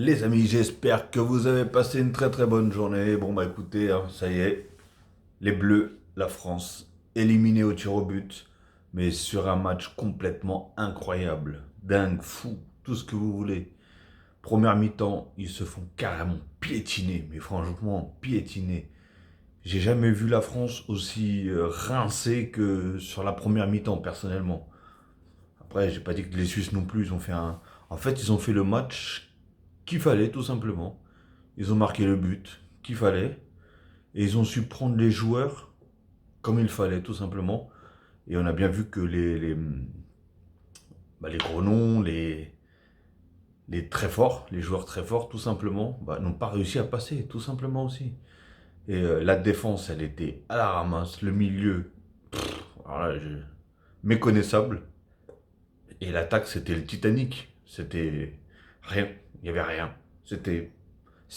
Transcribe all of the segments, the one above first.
Les amis, j'espère que vous avez passé une très très bonne journée. Bon bah écoutez, hein, ça y est, les Bleus, la France, éliminés au tir au but, mais sur un match complètement incroyable, dingue, fou, tout ce que vous voulez. Première mi-temps, ils se font carrément piétiner, mais franchement piétiner. J'ai jamais vu la France aussi rincée que sur la première mi-temps personnellement. Après, j'ai pas dit que les Suisses non plus, ils ont fait un... En fait, ils ont fait le match qu'il fallait tout simplement. Ils ont marqué le but qu'il fallait. Et ils ont su prendre les joueurs comme il fallait, tout simplement. Et on a bien vu que les gros noms, les très forts, les joueurs très forts, tout simplement, n'ont pas réussi à passer, tout simplement aussi. Et la défense, elle était à la ramasse. Le milieu, voilà, méconnaissable. Et l'attaque, c'était le Titanic. C'était rien. Il n'y avait rien. C'était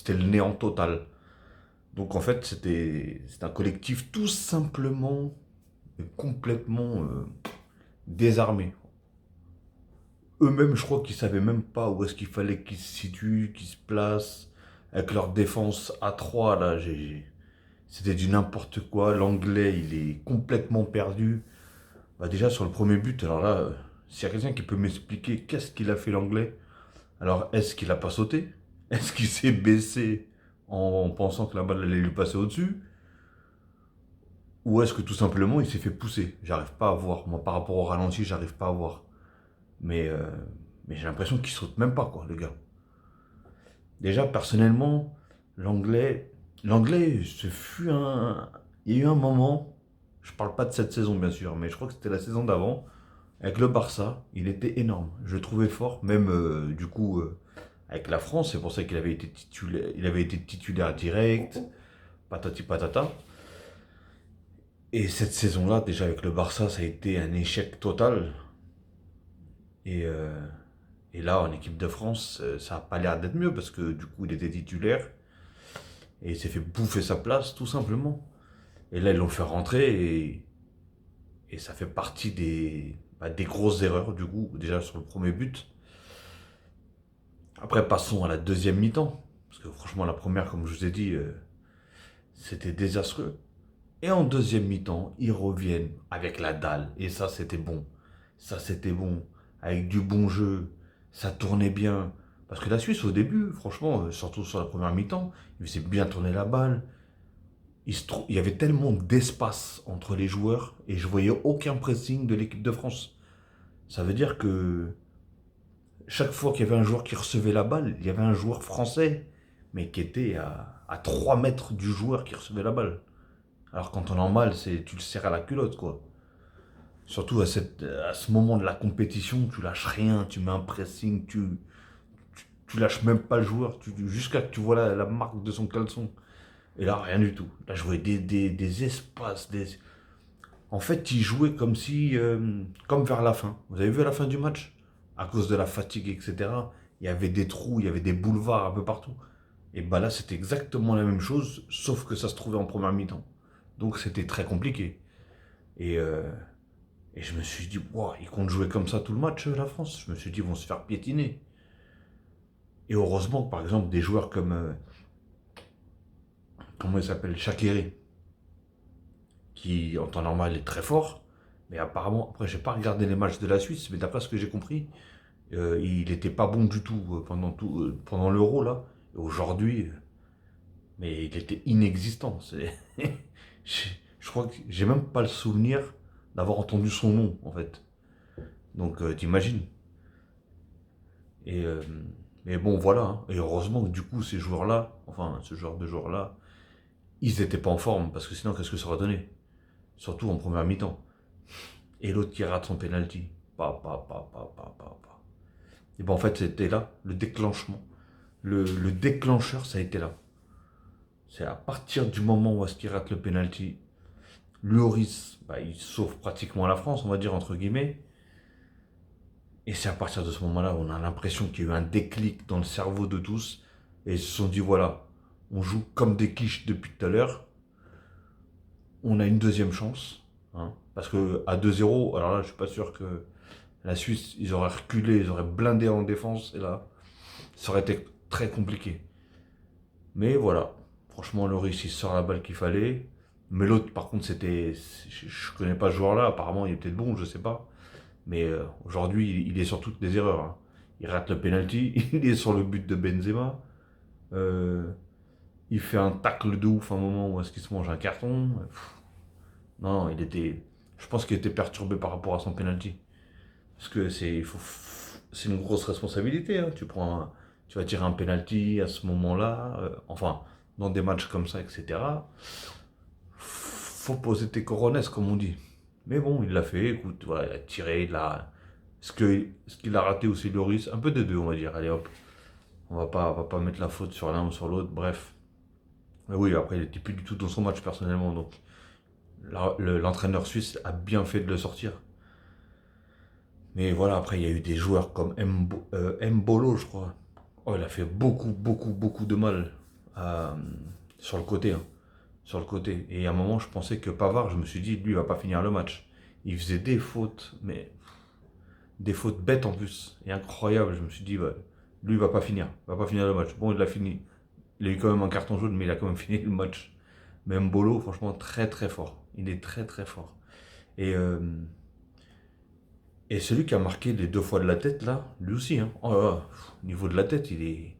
le néant total. Donc en fait, c'est un collectif tout simplement complètement désarmés. Eux-mêmes, je crois qu'ils savaient même pas où est-ce qu'il fallait qu'ils se situent, qu'ils se placent. Avec leur défense à 3 là, c'était du n'importe quoi. L'anglais, il est complètement perdu. Bah déjà, sur le premier but, alors là, s'il y a quelqu'un qui peut m'expliquer qu'est-ce qu'il a fait l'anglais, alors est-ce qu'il a pas sauté? Est-ce qu'il s'est baissé en pensant que la balle allait lui passer au-dessus? Ou est-ce que tout simplement il s'est fait pousser? J'arrive pas à voir. Moi, par rapport au ralenti, j'arrive pas à voir. Mais, euh, mais j'ai l'impression qu'il saute même pas, quoi, le gars. Déjà, personnellement, l'anglais, l'anglais, ce fut un. Il y a eu un moment, je parle pas de cette saison, bien sûr, mais je crois que c'était la saison d'avant, avec le Barça, il était énorme. Je le trouvais fort, même du coup, avec la France, c'est pour ça qu'il avait été titulaire, il avait été titulaire direct, patati patata. Et cette saison-là, déjà avec le Barça, ça a été un échec total. Et, euh, et là, en équipe de France, ça n'a pas l'air d'être mieux parce que du coup, il était titulaire et il s'est fait bouffer sa place, tout simplement. Et là, ils l'ont fait rentrer et ça fait partie des grosses erreurs, du coup, déjà sur le premier but. Après, passons à la deuxième mi-temps. Parce que franchement, la première, comme je vous ai dit, c'était désastreux. Et en deuxième mi-temps, ils reviennent avec la dalle. Et ça, c'était bon. Ça, c'était bon. Avec du bon jeu. Ça tournait bien. Parce que la Suisse, au début, franchement, surtout sur la première mi-temps, ils faisaient bien tourner la balle. Il y avait tellement d'espace entre les joueurs et je voyais aucun pressing de l'équipe de France. Ça veut dire que chaque fois qu'il y avait un joueur qui recevait la balle, il y avait un joueur français, mais qui était à 3 mètres du joueur qui recevait la balle. Alors quand on est en mal, tu le serres à la culotte, quoi. Surtout à ce moment de la compétition, tu lâches rien, tu mets un pressing, tu lâches même pas le joueur, jusqu'à ce que tu vois la marque de son caleçon. Et là, rien du tout. Là, je voyais des espaces. En fait, il jouait comme si, comme vers la fin. Vous avez vu à la fin du match? À cause de la fatigue, etc. Il y avait des trous, il y avait des boulevards un peu partout. Et bah là, c'était exactement la même chose, sauf que ça se trouvait en première mi-temps. Donc c'était très compliqué. Et, euh, et je me suis dit, wow, ils comptent jouer comme ça tout le match, la France. Je me suis dit, ils vont se faire piétiner. Et heureusement que, par exemple, des joueurs comme, comment il s'appelle, Shaqiri, qui en temps normal est très fort, mais apparemment, après, j'ai pas regardé les matchs de la Suisse, mais d'après ce que j'ai compris, il était pas bon du tout pendant l'Euro, là. Et aujourd'hui, mais il était inexistant. je, je crois que j'ai même pas le souvenir d'avoir entendu son nom, en fait. Donc, t'imagines. Et, euh, mais bon, voilà, hein. Et heureusement que du coup, ces joueurs-là, enfin, ce genre de joueurs-là, ils étaient pas en forme, parce que sinon, qu'est-ce que ça aurait donné? Surtout en première mi-temps. Et l'autre qui rate son penalty. Pa. Et ben en fait, c'était là, le déclenchement. Le déclencheur, ça a été là. C'est à partir du moment où est-ce qu'il rate le penalty, Lloris, il sauve pratiquement la France, on va dire, entre guillemets. Et c'est à partir de ce moment-là où on a l'impression qu'il y a eu un déclic dans le cerveau de tous. Et ils se sont dit, voilà, on joue comme des quiches depuis tout à l'heure. On a une deuxième chance. Hein, parce que à 2-0, alors là, je suis pas sûr que la Suisse, ils auraient reculé, ils auraient blindé en défense. Et là, ça aurait été très compliqué. Mais voilà, franchement, Loris, il sort la balle qu'il fallait. Mais l'autre, par contre, c'était. Je connais pas ce joueur-là, apparemment, il est peut-être bon, je sais pas. Mais aujourd'hui, il est sur toutes les erreurs, hein. Il rate le penalty, il est sur le but de Benzema. Euh, il fait un tacle de ouf à un moment où est-ce qu'il se mange un carton. Non, il était. Je pense qu'il était perturbé par rapport à son penalty. Parce que c'est une grosse responsabilité, hein. Tu vas tirer un penalty à ce moment-là, enfin, dans des matchs comme ça, etc. Faut poser tes coronets, comme on dit. Mais bon, il l'a fait, écoute, voilà, il a tiré, il a. Ce qu'il a raté aussi, Loris, un peu des deux, on va dire. Allez hop, on va pas mettre la faute sur l'un ou sur l'autre, bref. Mais oui, après, il était plus du tout dans son match personnellement, donc l'entraîneur suisse a bien fait de le sortir. Mais voilà, après, il y a eu des joueurs comme Mbolo, je crois. Oh, il a fait beaucoup de mal à- sur le côté, hein. Sur le côté. Et à un moment, je pensais que Pavard, je me suis dit, lui, il va pas finir le match. Il faisait des fautes, mais des fautes bêtes en plus. Et incroyables. Je me suis dit, ouais, lui, il va pas finir. Il va pas finir le match. Bon, il l'a fini. Il a eu quand même un carton jaune, mais il a quand même fini le match. Mais Mbolo, franchement, très fort. Il est très fort. Et, euh, et celui qui a marqué les deux fois de la tête, là, lui aussi, hein. Oh là là, au niveau de la tête, il est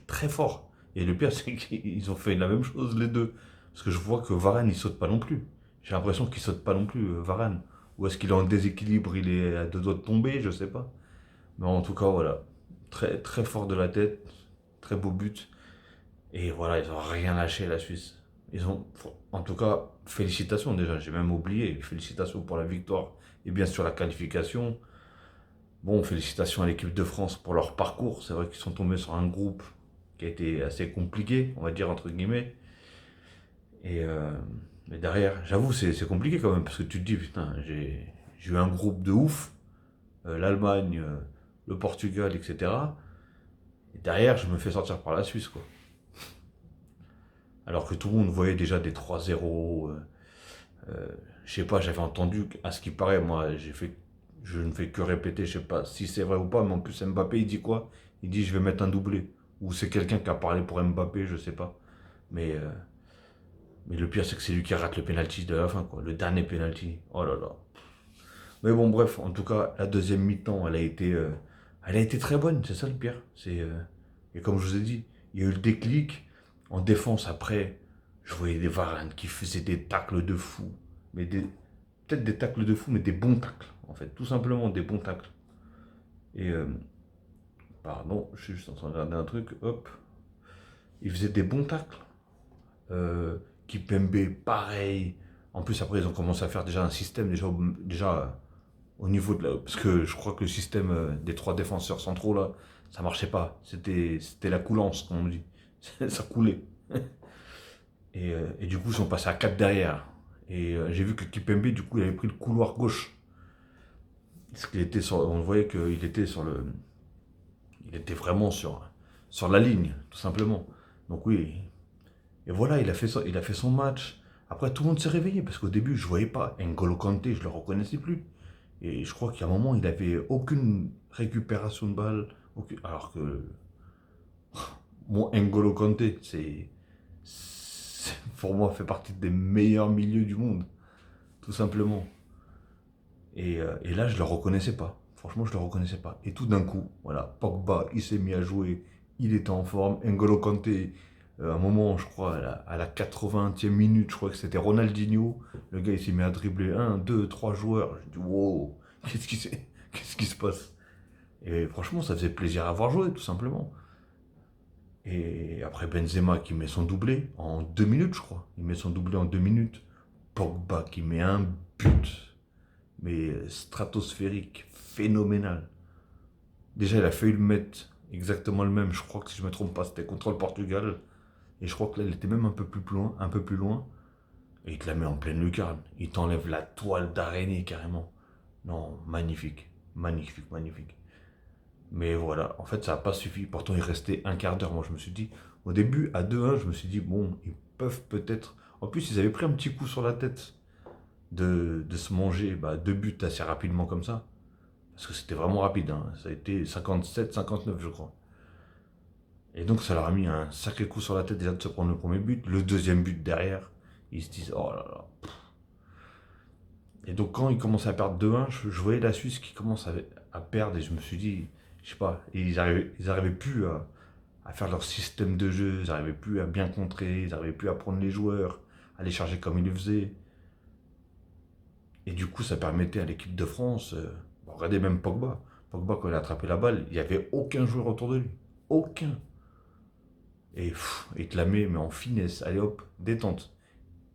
très fort. Et le pire, c'est qu'ils ont fait la même chose, les deux. Parce que je vois que Varane, il saute pas non plus. J'ai l'impression qu'il saute pas non plus, Varane. Ou est-ce qu'il est en déséquilibre, il est à deux doigts de tomber, je sais pas. Mais en tout cas, voilà. Très fort de la tête, très beau but. Et voilà, ils ont rien lâché, la Suisse. Ils ont, en tout cas, félicitations déjà, j'ai même oublié. Félicitations pour la victoire et bien sûr la qualification. Bon, félicitations à l'équipe de France pour leur parcours. C'est vrai qu'ils sont tombés sur un groupe qui a été assez compliqué, on va dire entre guillemets. Et mais derrière, j'avoue, c'est compliqué quand même, parce que tu te dis, putain, j'ai eu un groupe de ouf, l'Allemagne, le Portugal, etc. Et derrière, je me fais sortir par la Suisse, quoi. Alors que tout le monde voyait déjà des 3-0. Je sais pas, j'avais entendu, à ce qui paraît, moi, je ne fais que répéter, je sais pas si c'est vrai ou pas, mais en plus Mbappé, il dit quoi? Il dit, je vais mettre un doublé. Ou c'est quelqu'un qui a parlé pour Mbappé, je sais pas. Mais, euh, mais le pire, c'est que c'est lui qui rate le penalty de la fin, quoi. Le dernier penalty. Oh là là. Mais bon, bref, en tout cas, la deuxième mi-temps, elle a été très bonne, c'est ça le pire. Et comme je vous ai dit, il y a eu le déclic. En défense, après, je voyais des Varane qui faisaient des tacles de fou. Mais peut-être des tacles de fou, mais des bons tacles, en fait. Tout simplement des bons tacles. Et, pardon, je suis juste en train de regarder un truc, hop. Ils faisaient des bons tacles. Kipembe, pareil. En plus, après, ils ont commencé à faire déjà un système, déjà au niveau de la. Parce que je crois que le système des trois défenseurs centraux, là, ça marchait pas. C'était la coulance, comme on dit. Ça coulait. Et du coup, ils sont passés à 4 derrière. Et j'ai vu que Kipembe, du coup, il avait pris le couloir gauche. Parce qu'il était on voyait qu'il était il était vraiment sur la ligne, tout simplement. Donc oui. Et voilà, il a fait son match. Après, tout le monde s'est réveillé parce qu'au début, je voyais pas N'Golo Kanté, je le reconnaissais plus. Et je crois qu'à un moment, il avait aucune récupération de balle. Alors que mon N'Golo Kanté, pour moi, fait partie des meilleurs milieux du monde, tout simplement. Et là, je le reconnaissais pas. Franchement, je le reconnaissais pas. Et tout d'un coup, voilà, Pogba, il s'est mis à jouer. Il était en forme. N'Golo Kanté, à un moment, je crois, à la 80e minute, je crois que c'était Ronaldinho. Le gars, il s'est mis à dribbler un, deux, trois joueurs. J'ai dit, wow, qu'est-ce qui se passe? Et franchement, ça faisait plaisir à voir jouer, tout simplement. Et après, Benzema qui met son doublé en 2 minutes, je crois. Il met son doublé en 2 minutes. Pogba qui met un but, mais stratosphérique, phénoménal. Déjà, il a failli le mettre exactement le même. Je crois que si je ne me trompe pas, c'était contre le Portugal. Et je crois que là, il était même un peu plus loin, un peu plus loin. Et il te la met en pleine lucarne. Il t'enlève la toile d'araignée carrément. Non, magnifique. Magnifique. Mais voilà, en fait, ça n'a pas suffi. Pourtant, il restait un quart d'heure. Moi, je me suis dit, au début, à 2-1, je me suis dit, bon, ils peuvent peut-être. En plus, ils avaient pris un petit coup sur la tête de se manger 2 buts assez rapidement comme ça. Parce que c'était vraiment rapide, hein. Ça a été 57-59, je crois. Et donc ça leur a mis un sacré coup sur la tête déjà de se prendre le premier but. Le deuxième but derrière, ils se disent oh là là. Et donc quand ils commencent à perdre 2-1, je voyais la Suisse qui commence à perdre et je me suis dit, je sais pas, ils arrivaient plus à faire leur système de jeu, ils n'arrivaient plus à bien contrer, ils n'arrivaient plus à prendre les joueurs, à les charger comme ils le faisaient. Et du coup, ça permettait à l'équipe de France, bon, regardez même Pogba. Pogba, quand il a attrapé la balle, il n'y avait aucun joueur autour de lui. Aucun. Et il te la met, mais en finesse. Allez hop, détente.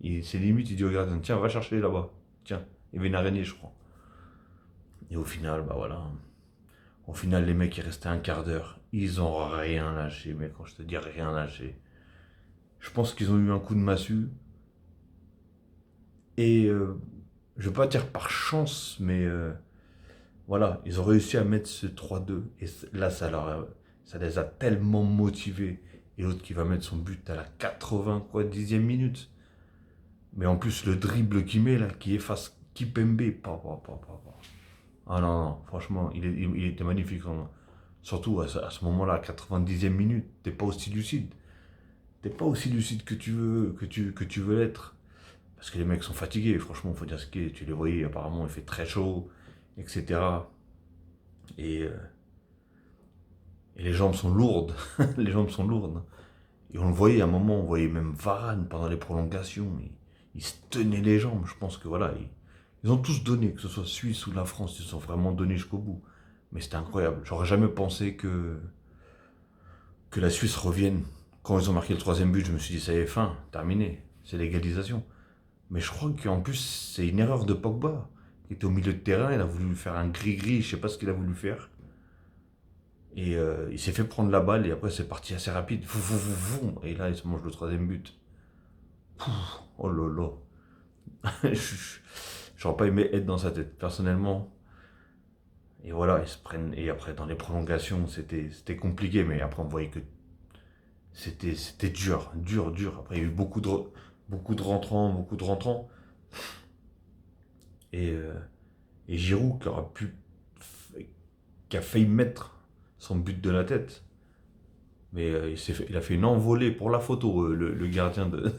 C'est limite, il dit au gardien, tiens, va chercher là-bas. Tiens, il y avait une araignée, je crois. Et au final, bah voilà. Au final, les mecs, ils restaient un quart d'heure. Ils ont rien lâché, mais quand je te dis rien lâché. Je pense qu'ils ont eu un coup de massue. Et je ne veux pas dire par chance, mais voilà, ils ont réussi à mettre ce 3-2. Et là, ça les a tellement motivés. Et l'autre qui va mettre son but à la 80, quoi, 10e minute. Mais en plus, le dribble qu'il met, là, qui efface Kipembe. Ah non, non, franchement, il était magnifique, hein. Surtout à ce moment-là, à 90e minute, t'es pas aussi lucide. T'es pas aussi lucide que tu veux l'être. Parce que les mecs sont fatigués, franchement, faut dire ce qui est. Tu les voyais, apparemment, il fait très chaud, etc. Et, euh, et les jambes sont lourdes. Les jambes sont lourdes. Et on le voyait à un moment, on voyait même Varane pendant les prolongations. Il se tenait les jambes. Je pense que voilà, ils ont tous donné, que ce soit Suisse ou la France, ils se sont vraiment donnés jusqu'au bout. Mais c'était incroyable. J'aurais jamais pensé que la Suisse revienne. Quand ils ont marqué le troisième but, je me suis dit, ça y est, fin, terminé. C'est l'égalisation. Mais je crois qu'en plus, c'est une erreur de Pogba. Il était au milieu de terrain, il a voulu faire un gris-gris, je sais pas ce qu'il a voulu faire. Et il s'est fait prendre la balle et après c'est parti assez rapide. Et là, il se mange le troisième but. Pouf, oh là là. J'aurais pas aimé être dans sa tête, personnellement. Et voilà, ils se prennent. Et après, dans les prolongations, c'était compliqué, mais après, on voyait que c'était dur, dur, dur. Après, il y a eu beaucoup de rentrants, beaucoup de rentrants. Et, euh, et Giroud qui a failli mettre son but de la tête. Mais il a fait une envolée pour la photo, le gardien de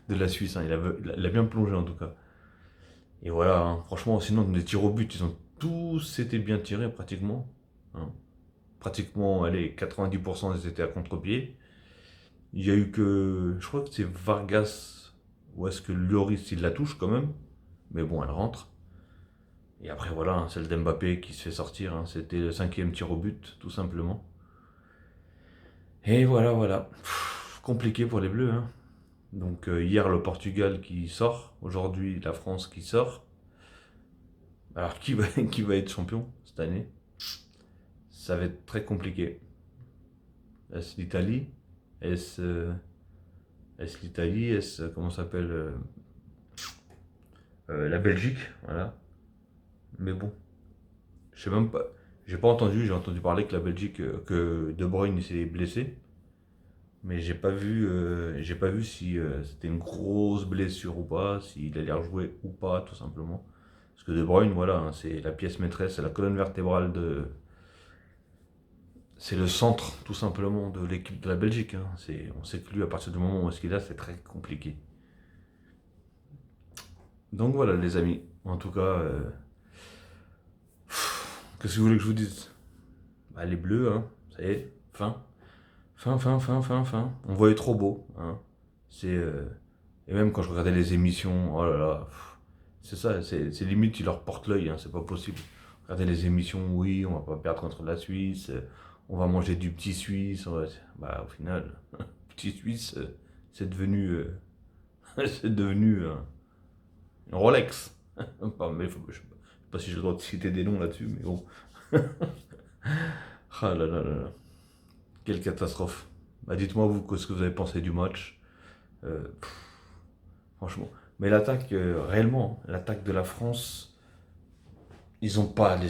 la Suisse, hein. Il a bien plongé en tout cas. Et voilà, hein. Franchement, sinon, dans les tirs au but, ils ont tous été bien tirés pratiquement, hein. Pratiquement, allez, 90% ils étaient à contre-pied. Il y a eu que, je crois que c'est Vargas, ou est-ce que Lloris, il la touche quand même. Mais bon, elle rentre. Et après, voilà, hein, celle d'Mbappé qui se fait sortir, hein. C'était le cinquième tir au but, tout simplement. Et voilà, voilà. Compliqué pour les Bleus, hein. Donc hier, le Portugal qui sort. Aujourd'hui, la France qui sort. Alors, qui va être champion cette année? Ça va être très compliqué. Est-ce l'Italie? Est-ce est-ce l'Italie? Est-ce, comment ça s'appelle, la Belgique? Voilà. Mais bon, je sais même pas. J'ai entendu parler que la Belgique, que De Bruyne s'est blessé. Mais j'ai pas vu si c'était une grosse blessure ou pas, s'il allait rejouer ou pas, tout simplement. Parce que De Bruyne, voilà, hein, c'est la pièce maîtresse, c'est la colonne vertébrale c'est le centre, tout simplement, de l'équipe de la Belgique, hein. On sait que lui, à partir du moment où est-ce qu'il est là, c'est très compliqué. Donc voilà, les amis. En tout cas, qu'est-ce que vous voulez que je vous dise? Bah, les Bleus, hein, ça y est, fin. Fin. On voyait trop beau, hein. C'est et même quand je regardais les émissions, oh là là, c'est ça, c'est limite ils leur portent l'œil, hein, c'est pas possible. Regardez les émissions, oui, on va pas perdre contre la Suisse, on va manger du petit Suisse, bah au final, petit Suisse, c'est devenu, c'est devenu une Rolex. Pas, mais je sais pas si j'ai le droit de citer des noms là-dessus, mais bon. Ah là là là là. Quelle catastrophe. Bah, dites-moi vous ce que vous avez pensé du match. Pff, franchement. Mais l'attaque, réellement, l'attaque de la France, ils ont pas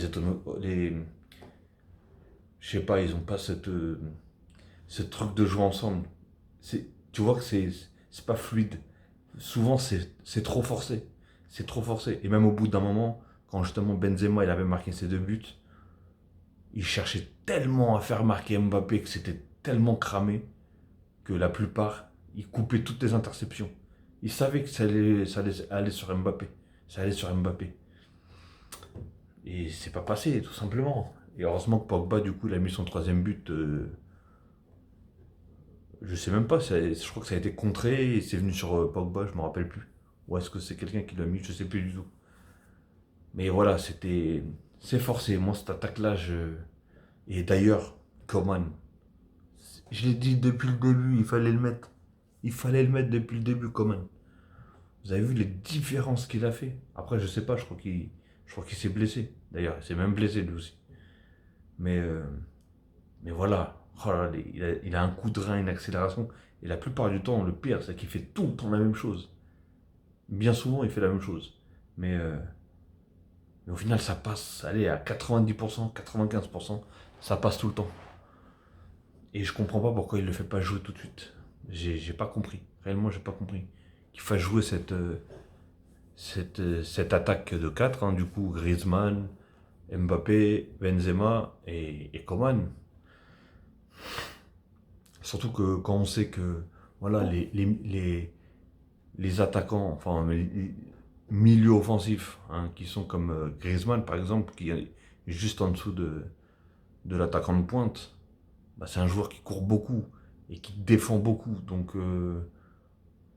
je sais pas, ils ont pas ce truc de jouer ensemble. Tu vois que c'est pas fluide. Souvent, c'est trop forcé. C'est trop forcé. Et même au bout d'un moment, quand justement Benzema il avait marqué ses deux buts, il cherchait tellement à faire marquer Mbappé que c'était tellement cramés que la plupart, ils coupaient toutes les interceptions. Ils savaient que ça allait aller sur Mbappé. Ça allait sur Mbappé. Et c'est pas passé, tout simplement. Et heureusement que Pogba, du coup, il a mis son troisième but. Je sais même pas, je crois que ça a été contré et c'est venu sur Pogba, je me rappelle plus. Ou est-ce que c'est quelqu'un qui l'a mis, je sais plus du tout. Mais voilà, c'est forcé. Moi, cette attaque-là, et d'ailleurs, Coman, je l'ai dit depuis le début, il fallait le mettre. Il fallait le mettre depuis le début, Coman. Vous avez vu les différences qu'il a fait. Après, je sais pas, je crois qu'il s'est blessé. D'ailleurs, il s'est même blessé lui aussi. Mais, euh, mais voilà, oh là là, il a un coup de rein, une accélération. Et la plupart du temps, le pire, c'est qu'il fait tout le temps la même chose. Bien souvent, il fait la même chose. Mais, euh, mais au final, ça passe, allez, à 90%, 95%, ça passe tout le temps. Et je comprends pas pourquoi il le fait pas jouer tout de suite. J'ai pas compris. Réellement, j'ai pas compris. Qu'il fasse jouer cette attaque de 4, hein, du coup, Griezmann, Mbappé, Benzema et Coman. Surtout que quand on sait que voilà, les attaquants, enfin les milieux offensifs, hein, qui sont comme Griezmann par exemple, qui est juste en dessous de l'attaquant de pointe, bah, c'est un joueur qui court beaucoup et qui défend beaucoup. Donc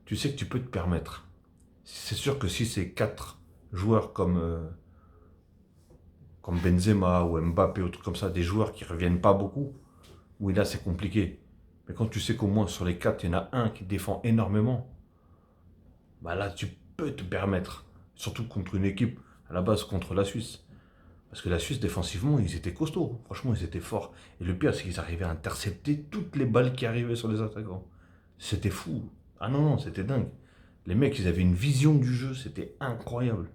tu sais que tu peux te permettre. C'est sûr que si c'est quatre joueurs comme Benzema ou Mbappé ou trucs comme ça, des joueurs qui reviennent pas beaucoup, oui là c'est compliqué. Mais quand tu sais qu'au moins sur les quatre, il y en a un qui défend énormément, bah là tu peux te permettre. Surtout contre une équipe, à la base contre la Suisse. Parce que la Suisse, défensivement, ils étaient costauds. Franchement, ils étaient forts. Et le pire, c'est qu'ils arrivaient à intercepter toutes les balles qui arrivaient sur les attaquants. C'était fou. Ah non, non, c'était dingue. Les mecs, ils avaient une vision du jeu, c'était incroyable.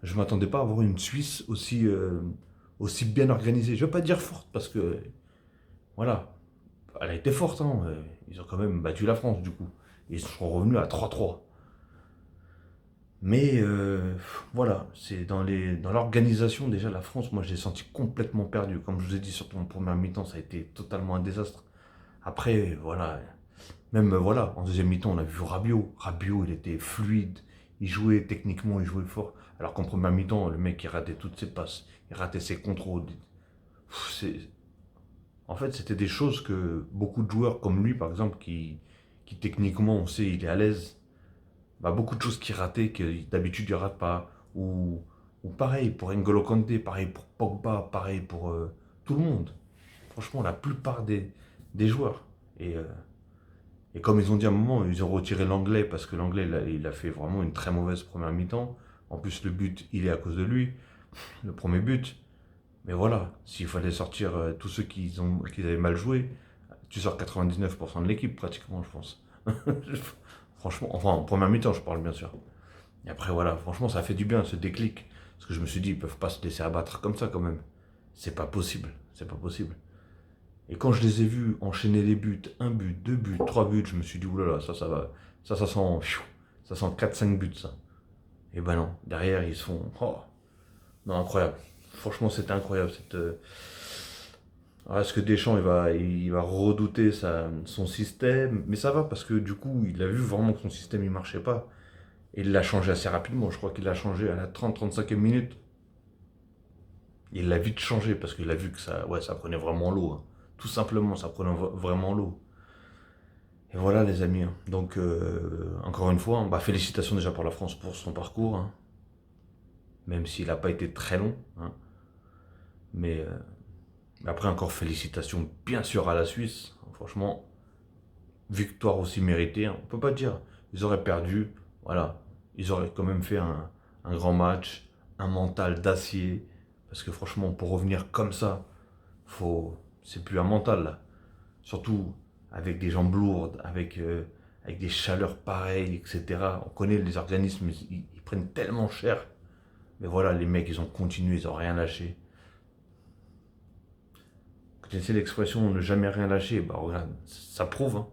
Je m'attendais pas à avoir une Suisse aussi bien organisée. Je veux pas dire forte, parce que, voilà, elle a été forte, hein. Ils ont quand même battu la France, du coup. Ils sont revenus à 3-3. Mais voilà, c'est dans l'organisation, déjà, la France, moi, je l'ai senti complètement perdu. Comme je vous ai dit, surtout en première mi-temps, ça a été totalement un désastre. Après, voilà, même voilà, en deuxième mi-temps, on a vu Rabiot. Rabiot, il était fluide, il jouait techniquement, il jouait fort. Alors qu'en première mi-temps, le mec, il ratait toutes ses passes, il ratait ses contrôles. En fait, c'était des choses que beaucoup de joueurs comme lui, par exemple, qui techniquement, on sait, il est à l'aise, bah, beaucoup de choses qu'il ratait, que d'habitude il rate pas. Ou pareil pour N'Golo Kanté, pareil pour Pogba, pareil pour tout le monde. Franchement, la plupart des joueurs. Et, euh, et comme ils ont dit à un moment, ils ont retiré l'anglais parce que l'anglais il a fait vraiment une très mauvaise première mi-temps. En plus, le but, il est à cause de lui, le premier but. Mais voilà, s'il fallait sortir tous ceux qui avaient mal joué, tu sors 99% de l'équipe pratiquement, je pense. Franchement, enfin, en première mi-temps, je parle bien sûr. Et après, voilà, franchement, ça fait du bien ce déclic. Parce que je me suis dit, ils peuvent pas se laisser abattre comme ça quand même. C'est pas possible, c'est pas possible. Et quand je les ai vus enchaîner les buts, un but, deux buts, trois buts, je me suis dit, oulala, ça va. Ça sent, ça sent 4-5 buts, ça. Et ben non, derrière, ils sont. Oh, non, incroyable. Franchement, c'était incroyable. Alors, est-ce que Deschamps, il va redouter son système? Mais ça va, parce que du coup, il a vu vraiment que son système, il marchait pas. Et il l'a changé assez rapidement. Je crois qu'il l'a changé à la 30-35e minute. Il l'a vite changé parce qu'il a vu que ça, ouais, ça prenait vraiment l'eau, hein. Tout simplement, ça prenait vraiment l'eau. Et voilà, les amis, hein. Donc, encore une fois, hein, bah, félicitations déjà pour la France pour son parcours, hein. Même s'il n'a pas été très long, hein. Mais après, encore félicitations bien sûr à la Suisse. Franchement, victoire aussi méritée, hein. On peut pas dire. Ils auraient perdu. Voilà. Ils auraient quand même fait un grand match, un mental d'acier. Parce que franchement, pour revenir comme ça, c'est plus un mental là. Surtout avec des jambes lourdes, avec des chaleurs pareilles, etc. On connaît les organismes, ils prennent tellement cher. Mais voilà, les mecs, ils ont continué, ils ont rien lâché. Quand tu sais l'expression ne jamais rien lâcher, bah regarde, ça prouve, hein.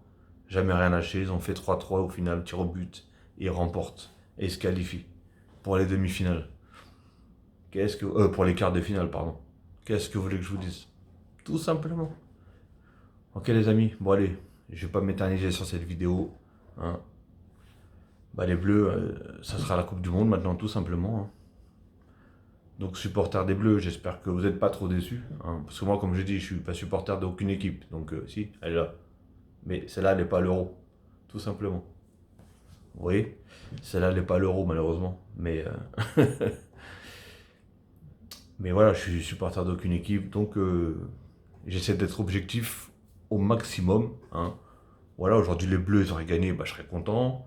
Jamais rien lâché, ils ont fait 3-3 au final, tir au but, et ils remportent, et ils se qualifient pour les demi-finales. Pour les quarts de finale, pardon. Qu'est-ce que vous voulez que je vous dise? Tout simplement. Ok les amis, bon allez, je vais pas m'éterniser sur cette vidéo. Hein. Bah, les Bleus, ça sera la Coupe du Monde maintenant tout simplement. Hein. Donc supporter des Bleus, j'espère que vous n'êtes pas trop déçus. Hein. Parce que moi comme je dis, je suis pas supporter d'aucune équipe. Donc si, elle est là. Mais celle-là, elle n'est pas à l'Euro. Tout simplement. Vous voyez, celle-là, elle n'est pas à l'Euro malheureusement. Mais voilà, je suis supporter d'aucune équipe. Donc j'essaie d'être objectif au maximum. Hein. Voilà, aujourd'hui les Bleus ils auraient gagné, bah, je serais content.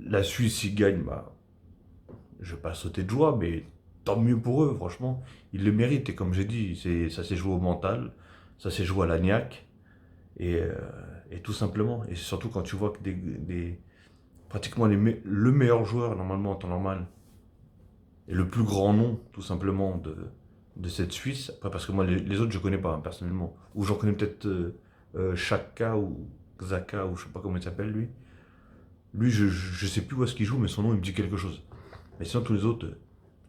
La Suisse s'ils gagne, bah, je vais pas sauter de joie, mais tant mieux pour eux, franchement. Ils le méritent, et comme j'ai dit, ça s'est joué au mental, ça s'est joué à la niaque, et, euh, et tout simplement. Et surtout quand tu vois que pratiquement le meilleur joueur, normalement, en temps normal, et le plus grand nom, tout simplement, de cette Suisse, après, parce que moi, les autres, je connais pas, hein, personnellement. Ou j'en connais peut-être Chaka ou Xhaka, ou je sais pas comment il s'appelle, lui. Lui, je sais plus où est-ce qu'il joue, mais son nom, il me dit quelque chose. Mais sinon, tous les autres,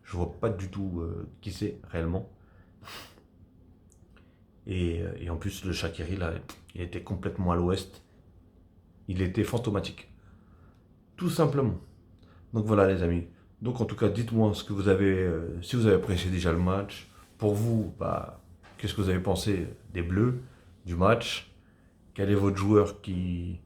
je vois pas du tout qui c'est réellement. Et en plus, le Shaqiri, là, il était complètement à l'ouest. Il était fantomatique. Tout simplement. Donc voilà, les amis. Donc en tout cas, dites-moi ce que vous avez, si vous avez apprécié déjà le match. Pour vous, bah, qu'est-ce que vous avez pensé des Bleus, du match? Quel est votre joueur qui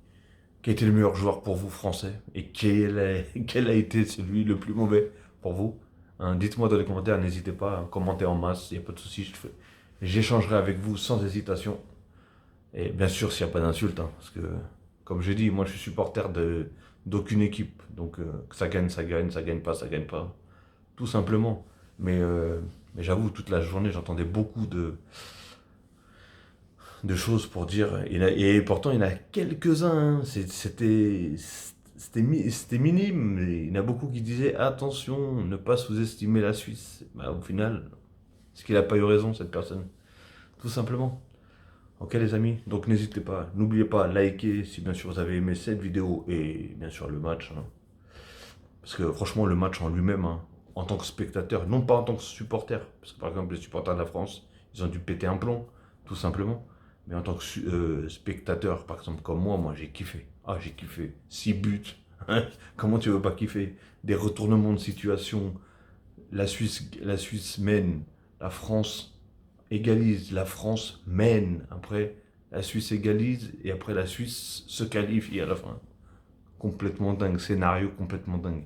a été le meilleur joueur pour vous, français? Et quel a été celui le plus mauvais pour vous? Hein, dites-moi dans les commentaires, n'hésitez pas à commenter en masse, il n'y a pas de souci. J'échangerai avec vous sans hésitation. Et bien sûr, s'il n'y a pas d'insulte, hein, parce que, comme j'ai dit, moi je suis supporter d'aucune équipe. Donc, que ça gagne, ça gagne, ça gagne pas, ça gagne pas. Tout simplement. Mais j'avoue, toute la journée, j'entendais beaucoup de choses pour dire. Et pourtant, il y en a quelques-uns. Hein. C'était minime. Mais il y en a beaucoup qui disaient attention, ne pas sous-estimer la Suisse. Bah, au final, est-ce qu'il n'a pas eu raison, cette personne? Tout simplement. Ok les amis, donc n'hésitez pas, n'oubliez pas, liker si bien sûr vous avez aimé cette vidéo et bien sûr le match. Hein. Parce que franchement le match en lui-même, hein, en tant que spectateur, non pas en tant que supporter, parce que par exemple les supporters de la France, ils ont dû péter un plomb, tout simplement. Mais en tant que spectateur, par exemple comme moi j'ai kiffé. Ah j'ai kiffé, 6 buts, hein. Comment tu veux pas kiffer? Des retournements de situation, la Suisse mène, la France égalise, la France mène, après la Suisse égalise et après la Suisse se qualifie à la fin. Complètement dingue, scénario complètement dingue.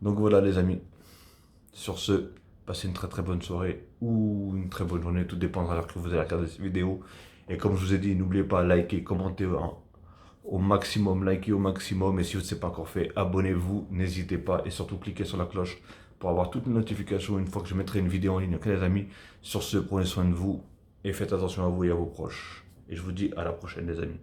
Donc voilà les amis, sur ce, passez une très très bonne soirée ou une très bonne journée, tout dépendra de l'heure que vous allez regarder cette vidéo. Et comme je vous ai dit, n'oubliez pas, liker, commenter au maximum, likez au maximum, et si ce n'est pas encore fait, abonnez-vous, n'hésitez pas, et surtout cliquez sur la cloche pour avoir toutes les notifications une fois que je mettrai une vidéo en ligne. Ok les amis, sur ce, prenez soin de vous, et faites attention à vous et à vos proches. Et je vous dis à la prochaine les amis.